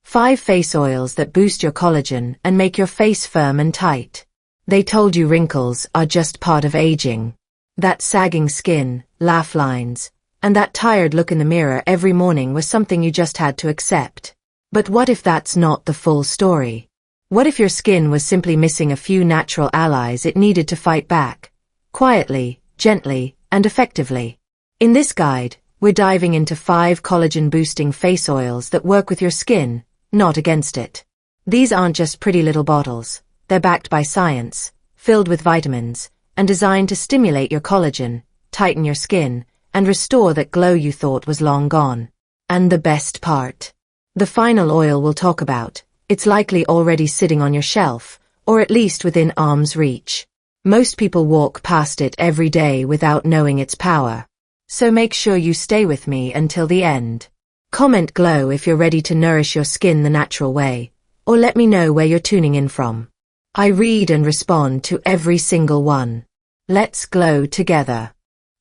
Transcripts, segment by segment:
5 face oils that boost your collagen and make your face firm and tight. They told you wrinkles are just part of aging. That sagging skin, laugh lines, and that tired look in the mirror every morning was something you just had to accept. But what if that's not the full story? What if your skin was simply missing a few natural allies it needed to fight back? Quietly, gently, and effectively. In this guide, we're diving into 5 collagen-boosting face oils that work with your skin, not against it. These aren't just pretty little bottles. They're backed by science, filled with vitamins, and designed to stimulate your collagen, tighten your skin, and restore that glow you thought was long gone. And the best part. The final oil we'll talk about, it's likely already sitting on your shelf, or at least within arm's reach. Most people walk past it every day without knowing its power. So make sure you stay with me until the end. Comment glow if you're ready to nourish your skin the natural way, or let me know where you're tuning in from. I read and respond to every single one. Let's glow together.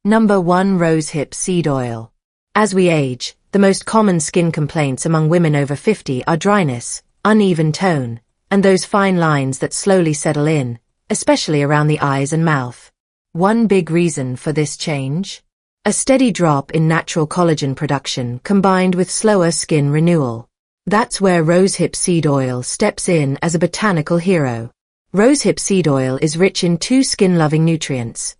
Number 1. Rosehip Seed Oil. As we age, the most common skin complaints among women over 50 are dryness, uneven tone, and those fine lines that slowly settle in, especially around the eyes and mouth. One big reason for this change? A steady drop in natural collagen production combined with slower skin renewal. That's where rosehip seed oil steps in as a botanical hero. Rosehip seed oil is rich in 2 skin-loving nutrients: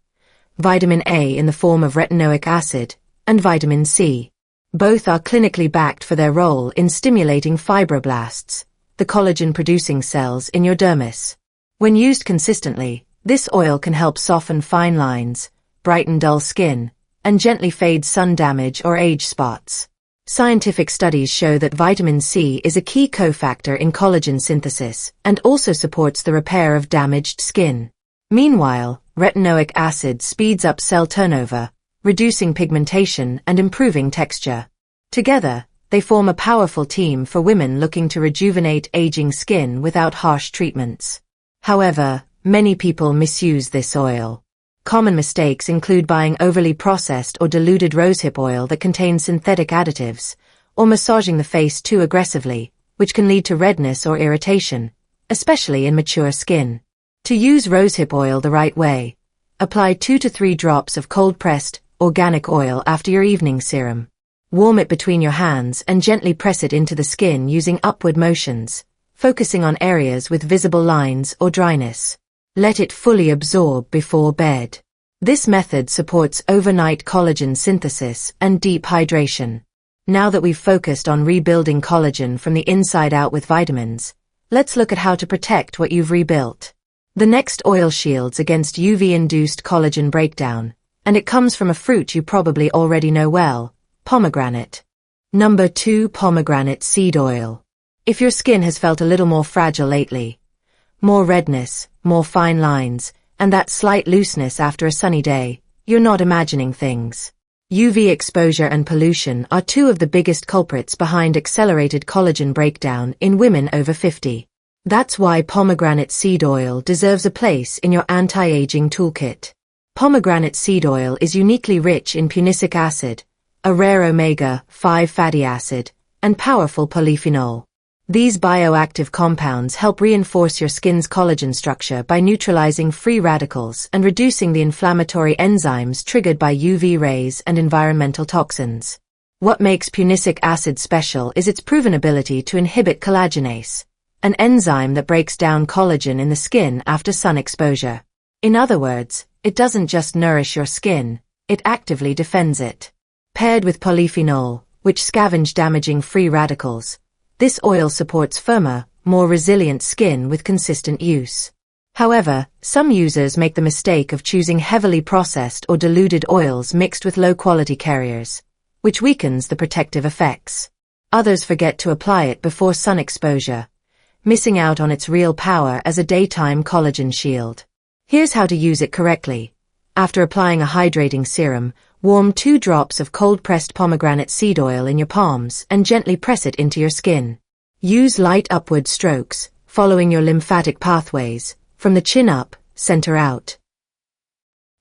vitamin A in the form of retinoic acid, and vitamin C. Both are clinically backed for their role in stimulating fibroblasts, the collagen-producing cells in your dermis. When used consistently, this oil can help soften fine lines, brighten dull skin, and gently fade sun damage or age spots. Scientific studies show that vitamin C is a key cofactor in collagen synthesis and also supports the repair of damaged skin. Meanwhile, retinoic acid speeds up cell turnover, reducing pigmentation and improving texture. Together, they form a powerful team for women looking to rejuvenate aging skin without harsh treatments. However, many people misuse this oil. Common mistakes include buying overly processed or diluted rosehip oil that contains synthetic additives, or massaging the face too aggressively, which can lead to redness or irritation, especially in mature skin. To use rosehip oil the right way, apply 2 to 3 drops of cold-pressed, organic oil after your evening serum. Warm it between your hands and gently press it into the skin using upward motions, focusing on areas with visible lines or dryness. Let it fully absorb before bed. This method supports overnight collagen synthesis and deep hydration. Now that we've focused on rebuilding collagen from the inside out with vitamins, let's look at how to protect what you've rebuilt. The next oil shields against UV-induced collagen breakdown, and it comes from a fruit you probably already know well, pomegranate. Number 2. Pomegranate Seed Oil. If your skin has felt a little more fragile lately, more redness, more fine lines, and that slight looseness after a sunny day, you're not imagining things. UV exposure and pollution are 2 of the biggest culprits behind accelerated collagen breakdown in women over 50. That's why pomegranate seed oil deserves a place in your anti-aging toolkit. Pomegranate seed oil is uniquely rich in punicic acid, a rare omega-5 fatty acid, and powerful polyphenol. These bioactive compounds help reinforce your skin's collagen structure by neutralizing free radicals and reducing the inflammatory enzymes triggered by UV rays and environmental toxins. What makes punicic acid special is its proven ability to inhibit collagenase, an enzyme that breaks down collagen in the skin after sun exposure. In other words, it doesn't just nourish your skin, it actively defends it. Paired with polyphenol, which scavenge damaging free radicals, this oil supports firmer, more resilient skin with consistent use. However, some users make the mistake of choosing heavily processed or diluted oils mixed with low-quality carriers, which weakens the protective effects. Others forget to apply it before sun exposure, missing out on its real power as a daytime collagen shield. Here's how to use it correctly. After applying a hydrating serum, warm 2 drops of cold-pressed pomegranate seed oil in your palms and gently press it into your skin. Use light upward strokes, following your lymphatic pathways, from the chin up, center out.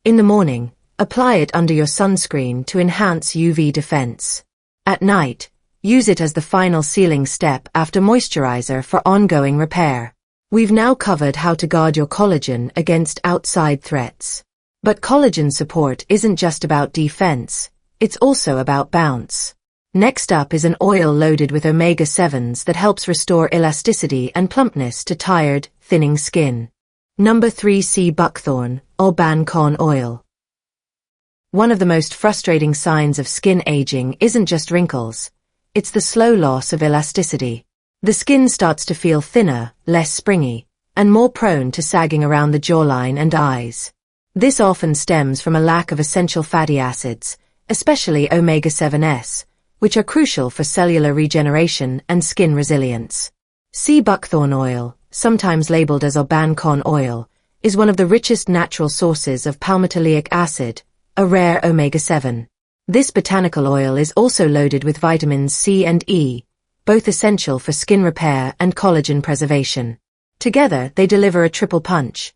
In the morning, apply it under your sunscreen to enhance UV defense. At night, Use it as the final sealing step after moisturizer for ongoing repair. We've now covered how to guard your collagen against outside threats. But collagen support isn't just about defense, it's also about bounce. Next up is an oil loaded with omega-7s that helps restore elasticity and plumpness to tired, thinning skin. Number 3. Sea buckthorn, or bancan oil. One of the most frustrating signs of skin aging isn't just wrinkles. It's the slow loss of elasticity. The skin starts to feel thinner, less springy, and more prone to sagging around the jawline and eyes. This often stems from a lack of essential fatty acids, especially omega-7s, which are crucial for cellular regeneration and skin resilience. Sea buckthorn oil, sometimes labeled as bancan oil, is one of the richest natural sources of palmitoleic acid, a rare omega-7. This botanical oil is also loaded with vitamins C and E, both essential for skin repair and collagen preservation. Together, they deliver a triple punch,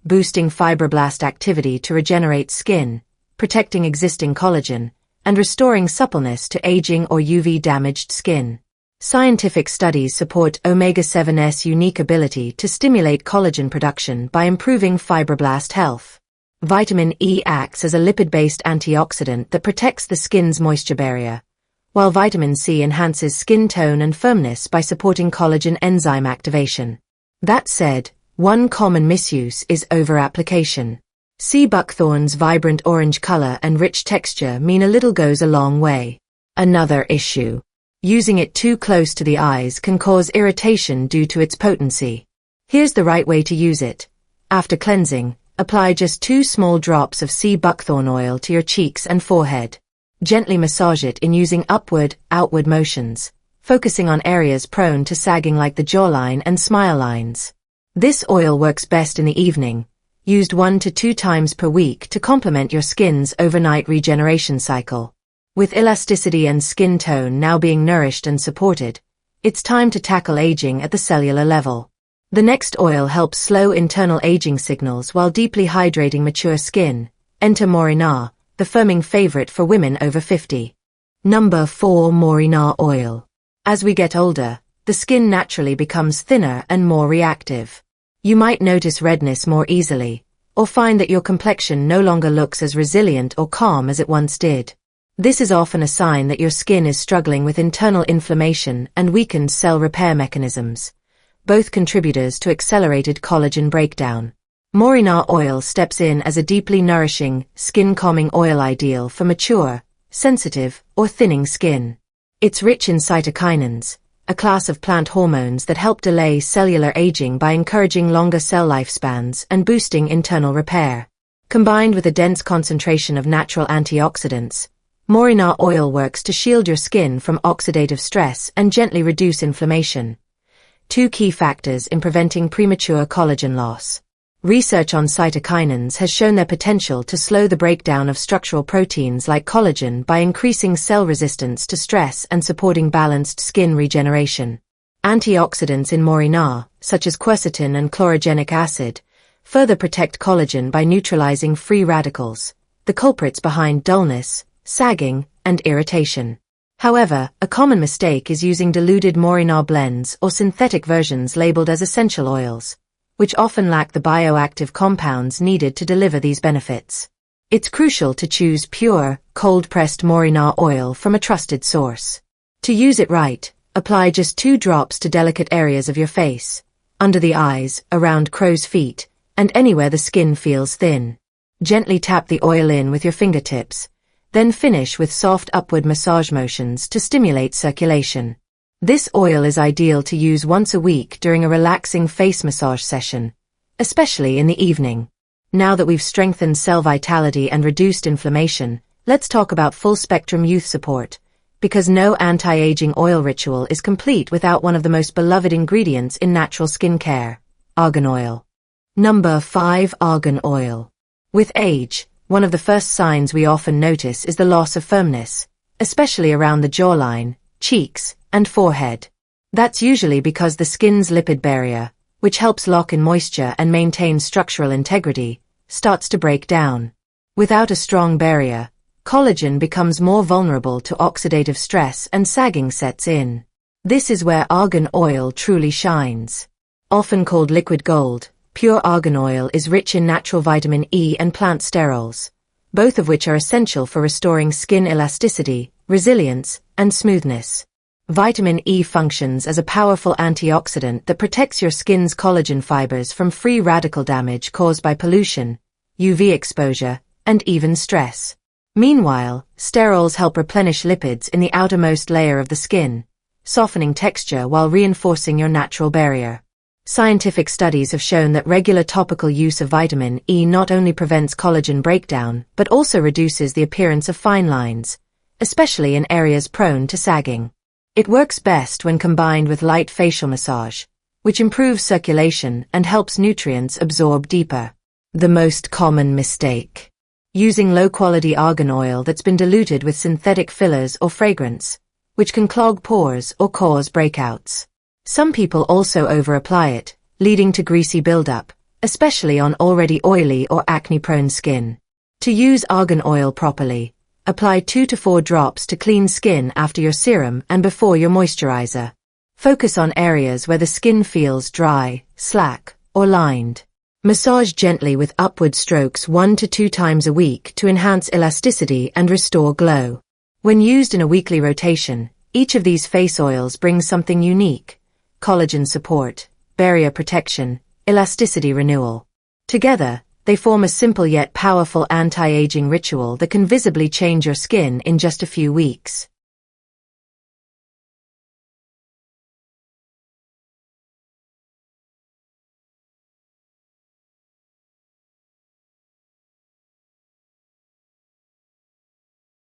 boosting fibroblast activity to regenerate skin, protecting existing collagen, and restoring suppleness to aging or UV-damaged skin. Scientific studies support omega-7's unique ability to stimulate collagen production by improving fibroblast health. Vitamin E acts as a lipid-based antioxidant that protects the skin's moisture barrier, while vitamin C enhances skin tone and firmness by supporting collagen enzyme activation. That said, one common misuse is over-application. Sea buckthorn's vibrant orange color and rich texture mean a little goes a long way. Another issue. Using it too close to the eyes can cause irritation due to its potency. Here's the right way to use it. After cleansing, apply just 2 small drops of sea buckthorn oil to your cheeks and forehead. Gently massage it in using upward-outward motions, focusing on areas prone to sagging like the jawline and smile lines. This oil works best in the evening, used 1 to 2 times per week to complement your skin's overnight regeneration cycle. With elasticity and skin tone now being nourished and supported, it's time to tackle aging at the cellular level. The next oil helps slow internal aging signals while deeply hydrating mature skin. Enter Morina, the firming favorite for women over 50. Number 4. Morina oil. As we get older, the skin naturally becomes thinner and more reactive. You might notice redness more easily, or find that your complexion no longer looks as resilient or calm as it once did. This is often a sign that your skin is struggling with internal inflammation and weakened cell repair mechanisms, both contributors to accelerated collagen breakdown. Morina oil steps in as a deeply nourishing, skin-calming oil ideal for mature, sensitive, or thinning skin. It's rich in cytokinins, a class of plant hormones that help delay cellular aging by encouraging longer cell lifespans and boosting internal repair. Combined with a dense concentration of natural antioxidants, Morina oil works to shield your skin from oxidative stress and gently reduce inflammation, 2 key factors in preventing premature collagen loss. Research on cytokinins has shown their potential to slow the breakdown of structural proteins like collagen by increasing cell resistance to stress and supporting balanced skin regeneration. Antioxidants in Morina, such as quercetin and chlorogenic acid, further protect collagen by neutralizing free radicals, the culprits behind dullness, sagging, and irritation. However, a common mistake is using diluted Morina blends or synthetic versions labeled as essential oils, which often lack the bioactive compounds needed to deliver these benefits. It's crucial to choose pure, cold-pressed Morina oil from a trusted source. To use it right, apply just 2 drops to delicate areas of your face, under the eyes, around crow's feet, and anywhere the skin feels thin. Gently tap the oil in with your fingertips, then finish with soft upward massage motions to stimulate circulation. This oil is ideal to use once a week during a relaxing face massage session, especially in the evening. Now that we've strengthened cell vitality and reduced inflammation, let's talk about full-spectrum youth support, because no anti-aging oil ritual is complete without one of the most beloved ingredients in natural skincare, argan oil. Number 5. Argan oil. With age, one of the first signs we often notice is the loss of firmness, especially around the jawline, cheeks, and forehead. That's usually because the skin's lipid barrier, which helps lock in moisture and maintain structural integrity, starts to break down. Without a strong barrier, collagen becomes more vulnerable to oxidative stress and sagging sets in. This is where argan oil truly shines. Often called liquid gold, pure argan oil is rich in natural vitamin E and plant sterols, both of which are essential for restoring skin elasticity, resilience, and smoothness. Vitamin E functions as a powerful antioxidant that protects your skin's collagen fibers from free radical damage caused by pollution, UV exposure, and even stress. Meanwhile, sterols help replenish lipids in the outermost layer of the skin, softening texture while reinforcing your natural barrier. Scientific studies have shown that regular topical use of vitamin E not only prevents collagen breakdown but also reduces the appearance of fine lines, especially in areas prone to sagging. It works best when combined with light facial massage, which improves circulation and helps nutrients absorb deeper. The most common mistake: using low-quality argan oil that's been diluted with synthetic fillers or fragrance, which can clog pores or cause breakouts. Some people also over-apply it, leading to greasy buildup, especially on already oily or acne-prone skin. To use argan oil properly, apply 2 to 4 drops to clean skin after your serum and before your moisturizer. Focus on areas where the skin feels dry, slack, or lined. Massage gently with upward strokes 1 to 2 times a week to enhance elasticity and restore glow. When used in a weekly rotation, each of these face oils brings something unique: collagen support, barrier protection, elasticity renewal. Together, they form a simple yet powerful anti-aging ritual that can visibly change your skin in just a few weeks.